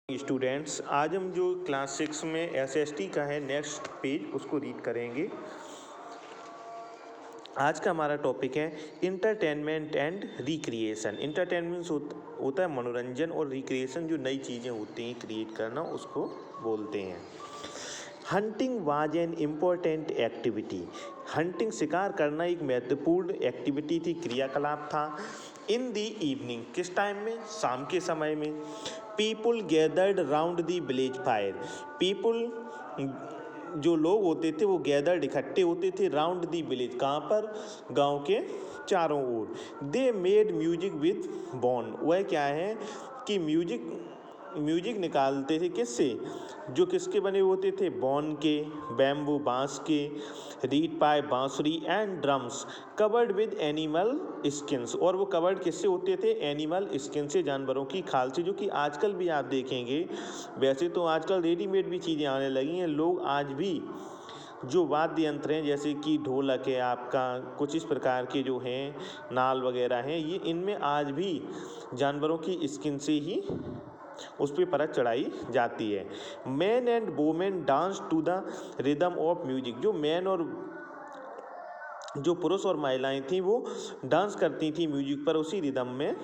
Students, आज हम जो क्लास 6 में एसएसटी का है नेक्स्ट पेज उसको रीड करेंगे। आज का हमारा टॉपिक है इंटरटेनमेंट एंड रिक्रिएशन। इंटरटेनमेंट होता है मनोरंजन, और रिक्रिएशन जो नई चीज़ें होती हैं क्रिएट करना, उसको बोलते हैं। Hunting was an important activity. Hunting शिकार करना एक महत्वपूर्ण एक्टिविटी थी, क्रियाकलाप था। इन दी इवनिंग, किस टाइम में? शाम के समय में। People gathered round the village fire. People जो लोग होते थे वो गैदर्ड इकट्ठे होते थे राउंड दी विलेज, कहाँ पर? गांव के चारों ओर। They made music with bond. वह क्या है कि म्यूजिक निकालते थे, किससे? जो किसके बने होते थे? बॉन के, बैम्बू बांस के, रीड पाइप बांसुरी, and drums covered with animal skins. और वो कवर्ड किससे होते थे? एनिमल स्किन से, जानवरों की खाल से, जो कि आजकल भी आप देखेंगे। वैसे तो आजकल रेडीमेड भी चीज़ें आने लगी हैं। लोग आज भी जो वाद्य यंत्र हैं, जैसे कि ढोलक है आपका, कुछ इस प्रकार के जो हैं, नाल वगैरह हैं, ये इनमें आज भी जानवरों की स्किन से ही उस पर परत चढ़ाई जाती है। Man and women dance to the rhythm of music. जो मैन और जो पुरुष और महिलाएं थी वो डांस करती थी म्यूजिक पर, उसी रिदम में।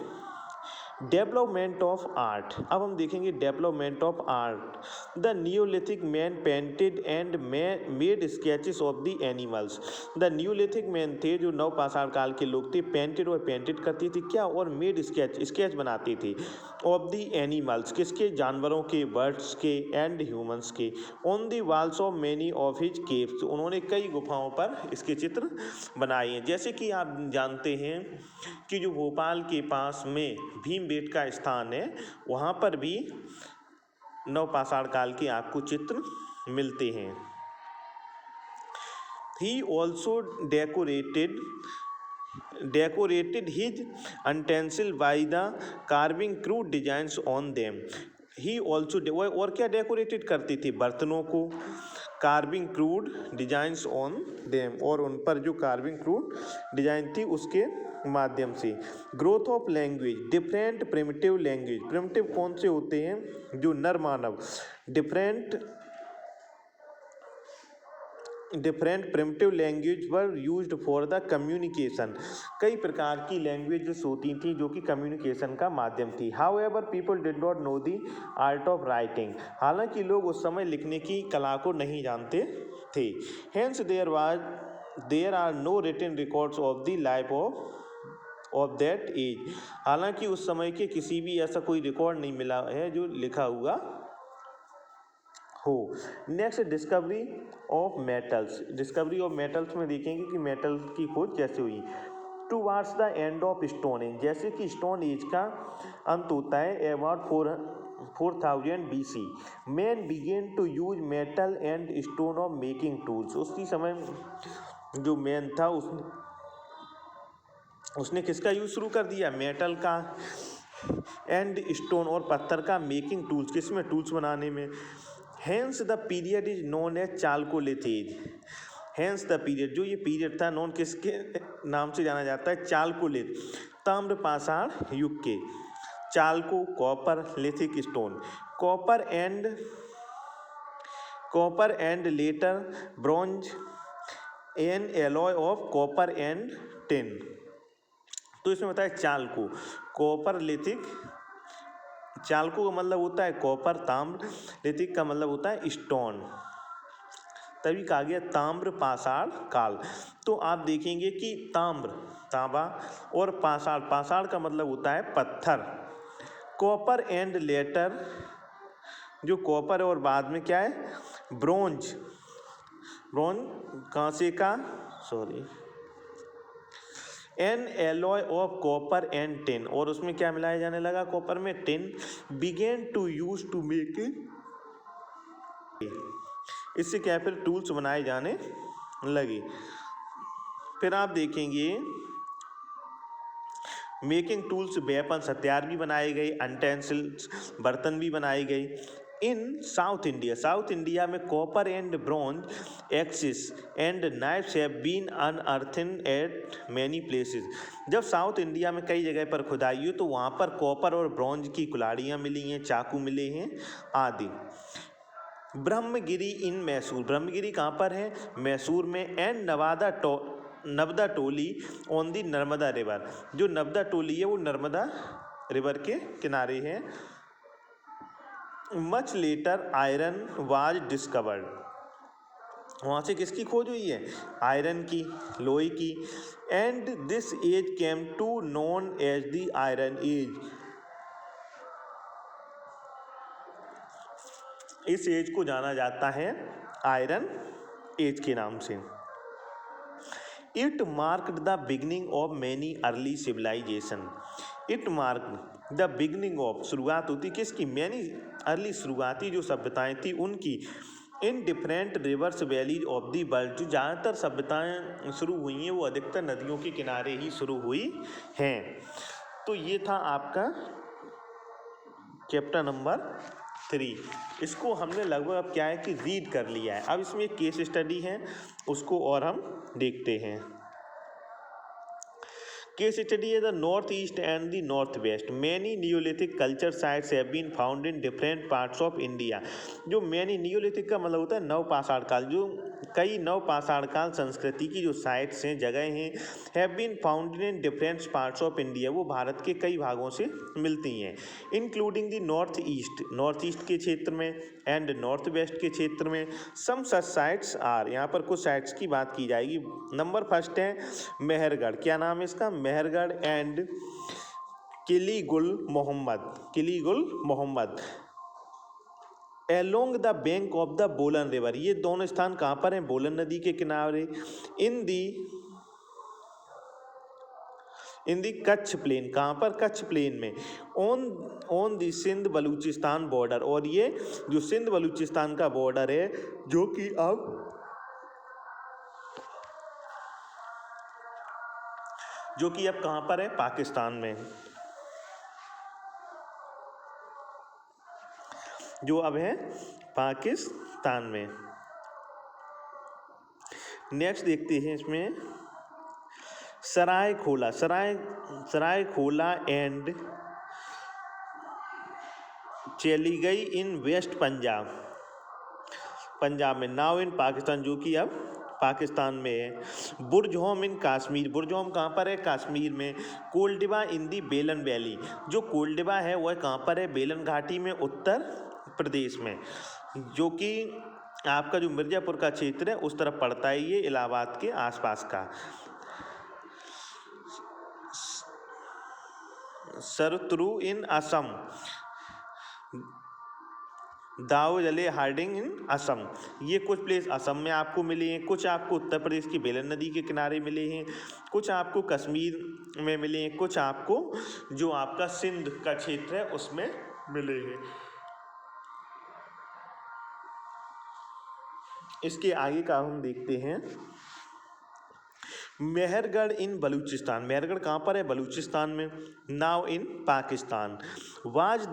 Development of art. अब हम देखेंगे development of art. The Neolithic man painted and made sketches of the animals. The Neolithic man थे, जो नवपाषाण काल के लोग थे, पेंटेड और पेंटेड करती थी क्या? और मेड स्केच बनाती थी ऑफ द एनिमल्स, किसके? जानवरों के, बर्ड्स के, एंड ह्यूमंस के। On the walls of many of his caves. उन्होंने कई गुफाओं पर इसके चित्र बनाए हैं। जैसे कि आप जानते हैं कि जो भोपाल के पास में भीमबेटका स्थान है, वहाँ पर भी नवपाषाण काल के आपको चित्र मिलते हैं। He also decorated his utensils by the carving crude designs on them. He also और क्या डेकोरेटेड करती थी? बर्तनों को। Carving crude designs on them, और उन पर जो कार्विंग क्रूड डिजाइन थी उसके माध्यम से। Growth of language. Different primitive language. Primitive कौन से होते हैं? जो नर मानव। Different primitive language were used for the communication. कई प्रकार की लैंग्वेजेस होती थी जो कि कम्युनिकेशन का माध्यम थी। How ever people did not know the art of writing. हालांकि लोग उस समय लिखने की कला को नहीं जानते थे। Hence there are no written records of the life of that age. हालांकि उस समय के किसी भी ऐसा कोई रिकॉर्ड नहीं मिला है जो लिखा हुआ हो। Next, discovery of metals. Discovery of metals में देखेंगे कि मेटल की खोज कैसे हुई। Towards the end of stone age. जैसे कि स्टोन एज का अंत होता है about 4000 BC, man began to use metal and stone of making tools. उसी समय जो मैन था उसने किसका यूज शुरू कर दिया? मेटल का एंड स्टोन और पत्थर का मेकिंग टूल्स, किसमें? टूल्स बनाने में। Hence the period is known as chalcolithic. Hence the period, जो ये पीरियड था, नोन किसके नाम से जाना जाता है? चालकोलिथ, ताम्रपाषाण युग के। Chalco copper, lithic stone. Copper and later bronze, an alloy of copper and tin. तो इसमें बताया चालको, कॉपर, लिथिक। चालको का मतलब होता है कॉपर, ताम्र। लिथिक का मतलब होता है स्टोन। तभी कहा गया ताम्र पाषाण काल। तो आप देखेंगे कि ताम्र, तांबा, और पाषाण का मतलब होता है पत्थर। कॉपर एंड लेटर, जो कॉपर और बाद में क्या है? ब्रोंज। कांसे का, an alloy of copper and tin, और उसमें क्या मिलाया जाने लगा? कॉपर में tin. Began to use to make, इससे क्या फिर टूल्स बनाए जाने लगे। फिर आप देखेंगे मेकिंग टूल्स, वेपन्स, हथियार भी बनाए गए, यूटेंसिल्स, बर्तन भी बनाए गए। इन साउथ इंडिया में copper and bronze axes and knives have been unearthed at many places. जब साउथ इंडिया में कई जगह पर खुदाई हुई तो वहाँ पर कॉपर और ब्रॉन्ज की कुल्हाड़ियाँ मिली हैं, चाकू मिले हैं आदि। ब्रह्मगिरी इन मैसूर, ब्रह्मगिरी कहाँ पर है? मैसूर में। And Narmada Toli on the Narmada river, जो नर्मदा टोली है वो नर्मदा रिवर के किनारे है। Much later iron was discovered, वहाँ से किसकी खोज हुई है? आयरन की, लोहे की। And this age came to known as the iron age, इस एज को जाना जाता है आयरन एज के नाम से। It marked the beginning of many early civilisation, it marked the beginning of, शुरुआत होती किसकी? मैनी अर्ली, शुरुआती जो सभ्यताएं थी उनकी। In different reverse valleys of the world, जो ज़्यादातर सभ्यताएं शुरू हुई हैं वो अधिकतर नदियों के किनारे ही शुरू हुई हैं। तो ये था आपका चैप्टर नंबर 3। इसको हमने लगभग अब क्या है कि रीड कर लिया है। अब इसमें एक केस स्टडी है, उसको और हम देखते हैं। केस स्टडी है the north east and the north west, many neolithic culture sites have been found in different parts of India. जो मैनी नियोलिथिक का मतलब होता है नवपाषाण काल, जो कई नवपाषाण काल संस्कृति की जो साइट्स हैं, जगह हैं, have been found in different parts of India, वो भारत के कई भागों से मिलती हैं। इंक्लूडिंग द नॉर्थ ईस्ट के क्षेत्र में एंड नॉर्थ वेस्ट के क्षेत्र में। सम सच साइट्स आर, यहाँ पर कुछ साइट्स की बात की जाएगी। नंबर फर्स्ट है मेहरगढ़, क्या नाम है इसका? Mehrgarh and Kili Gul Mohammad along the bank of the Bolan river, ये दोनों स्थान कहाँ पर हैं? बोलन नदी के किनारे। इन दी कच्छ प्लेन, कहाँ पर? कच्छ प्लेन में। On the Sindh Balochistan border, और ये जो सिंध बलूचिस्तान का बॉर्डर है जो कि अब कहाँ पर है? पाकिस्तान में, जो अब है पाकिस्तान में। नेक्स्ट देखते हैं इसमें सरायखोला एंड चली गई इन वेस्ट पंजाब में, नाउ इन पाकिस्तान, जो कि अब पाकिस्तान में है। बुरजहोम इन कश्मीर, बुरजहोम कहाँ पर है? कश्मीर में। कोल्डिबा इन दी बेलन वैली, जो कोल्डिबा है वह कहाँ पर है? बेलन घाटी में, उत्तर प्रदेश में, जो कि आपका जो मिर्ज़ापुर का क्षेत्र है उस तरफ पड़ता है, ये इलाहाबाद के आसपास का। सरतरू इन असम, दाऊजले हार्डिंग इन असम, ये कुछ प्लेस असम में आपको मिले हैं, कुछ आपको उत्तर प्रदेश की बेलन नदी के किनारे मिले हैं, कुछ आपको कश्मीर में मिले हैं, कुछ आपको जो आपका सिंध का क्षेत्र है उसमें मिले हैं। इसके आगे का हम देखते हैं मेहरगढ़ इन बलूचिस्तान, मेहरगढ़ कहाँ पर है? बलूचिस्तान में। Now in Pakistan. Was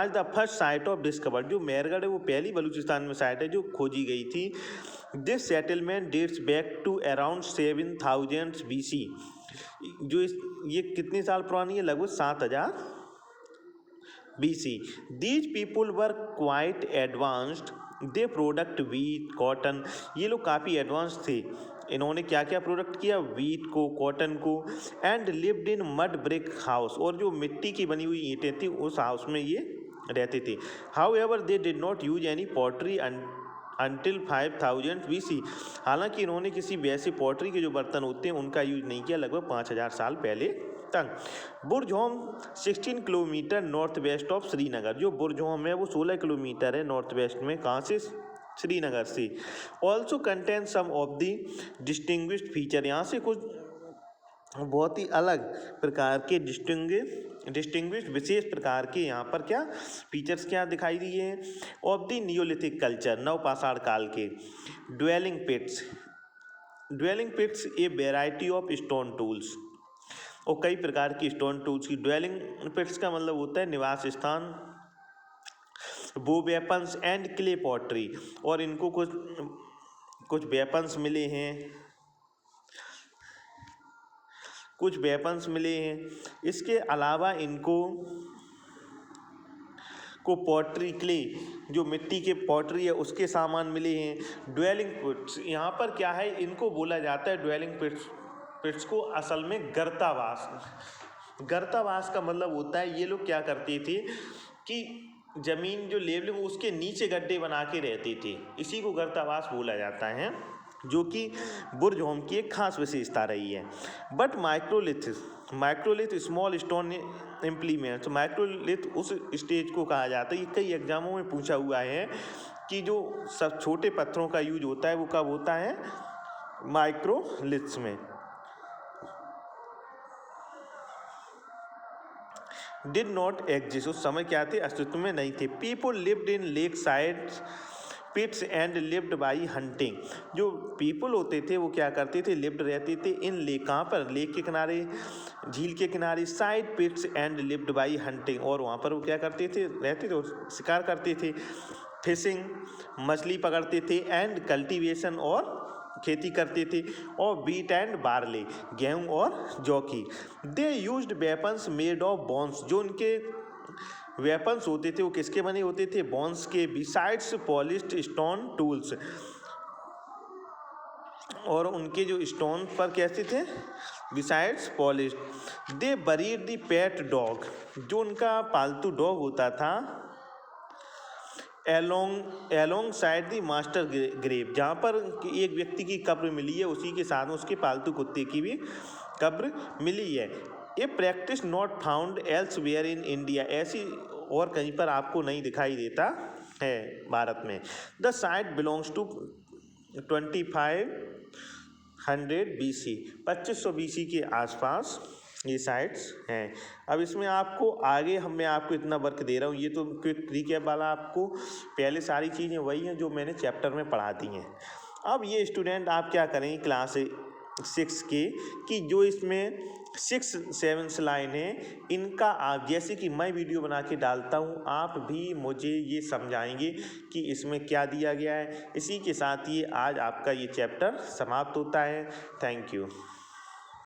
the first sight of discovered, जो मेहरगढ़ है वो पहली बलूचिस्तान में साइट है जो खोजी गई थी। This settlement dates back to around 7000 BC, जो ये कितने साल पुरानी है? लगभग 7000 BC। These people were quite advanced, they product wheat cotton, ये लोग काफ़ी एडवांस थे। इन्होंने क्या क्या प्रोडक्ट किया? वीट को, कॉटन को। And lived in mud brick house, और जो मिट्टी की बनी हुई ईंटें थी उस हाउस में ये रहते थे। How ever they did not use any pottery until 5000 BC, हालांकि इन्होंने किसी वैसे पॉटरी के जो बर्तन होते हैं उनका यूज नहीं किया, लगभग 5000 साल पहले तक। Burzahom 16 kilometre north west of Srinagar, जो बुरजहोम है वो 16 किलोमीटर है नॉर्थ वेस्ट में, कहाँ से? श्रीनगर से। Also contain some of the distinguished feature, यहाँ से कुछ बहुत ही अलग प्रकार के डिस्टिंग्विश्ड विशेष प्रकार के यहाँ पर क्या फीचर्स क्या दिखाई दिए हैं? ऑफ द नियोलिथिक कल्चर, नवपाषाण काल के। Dwelling pits a variety of stone tools, और कई प्रकार की स्टोन टूल्स की। ड्वेलिंग पिट्स का मतलब होता है निवास स्थान, वो वेपन्स एंड क्ले पॉटरी, और इनको कुछ वेपन्स मिले हैं, इसके अलावा इनको पॉटरी क्ले, जो मिट्टी के पॉटरी है उसके सामान मिले हैं। ड्वेलिंग पिट्स, यहाँ पर क्या है, इनको बोला जाता है ड्वेलिंग पिट्स को असल में गर्तावास का मतलब होता है ये लोग क्या करते थे कि जमीन जो लेवल है उसके नीचे गड्ढे बना के रहते थे, इसी को गर्तावास बोला जाता है, जो कि बुर्ज होम की एक खास विशेषता रही है। But microlith small stone implements, microlith उस स्टेज को कहा जाता है, ये कई एग्जामों में पूछा हुआ है कि जो सब छोटे पत्थरों का यूज होता है वो कब होता है, माइक्रोलिथ्स में। डिड नॉट एग्जिस्ट, उस समय क्या थे, अस्तित्व में नहीं थे। People lived in lake side pits and lived by hunting, जो पीपल होते थे वो क्या करते थे, लिव्ड रहते थे इन लेक, कहाँ पर, लेक के किनारे, झील के किनारे, side pits and lived by hunting, और वहाँ पर वो क्या करते थे, रहते थे और शिकार करते थे, फिशिंग, मछली पकड़ते थे, एंड कल्टीवेशन, और खेती करते थे, और बीट एंड बार्ले, गेहूँ और जौ की। They used weapons made of bones, जो उनके वेपन्स होते थे वो किसके बने होते थे, बोन्स के। बिसाइड्स पॉलिश्ड स्टोन टूल्स, और उनके जो स्टोन पर कैसे थे, besides polished. They buried the pet dog, जो उनका पालतू डॉग होता था, along side the master grave, जहाँ पर एक व्यक्ति की कब्र मिली है उसी के साथ उसके पालतू कुत्ते की भी कब्र मिली है। ये practice not found elsewhere in India, ऐसी और कहीं पर आपको नहीं दिखाई देता है भारत में। The site belongs to 2500 BC, 2500 BC के आसपास ये साइट्स हैं। अब इसमें आपको आगे मैं आपको इतना वर्क दे रहा हूँ, ये तो क्विक रिकैप वाला, आपको पहले सारी चीज़ें वही हैं जो मैंने चैप्टर में पढ़ा दी हैं। अब ये स्टूडेंट आप क्या करेंगे क्लास 6 के, कि जो इसमें 6, 7 लाइन है, इनका आप, जैसे कि मैं वीडियो बना के डालता हूँ, आप भी मुझे ये समझाएंगे कि इसमें क्या दिया गया है। इसी के साथ ये आज आपका ये चैप्टर समाप्त होता है। Thank you.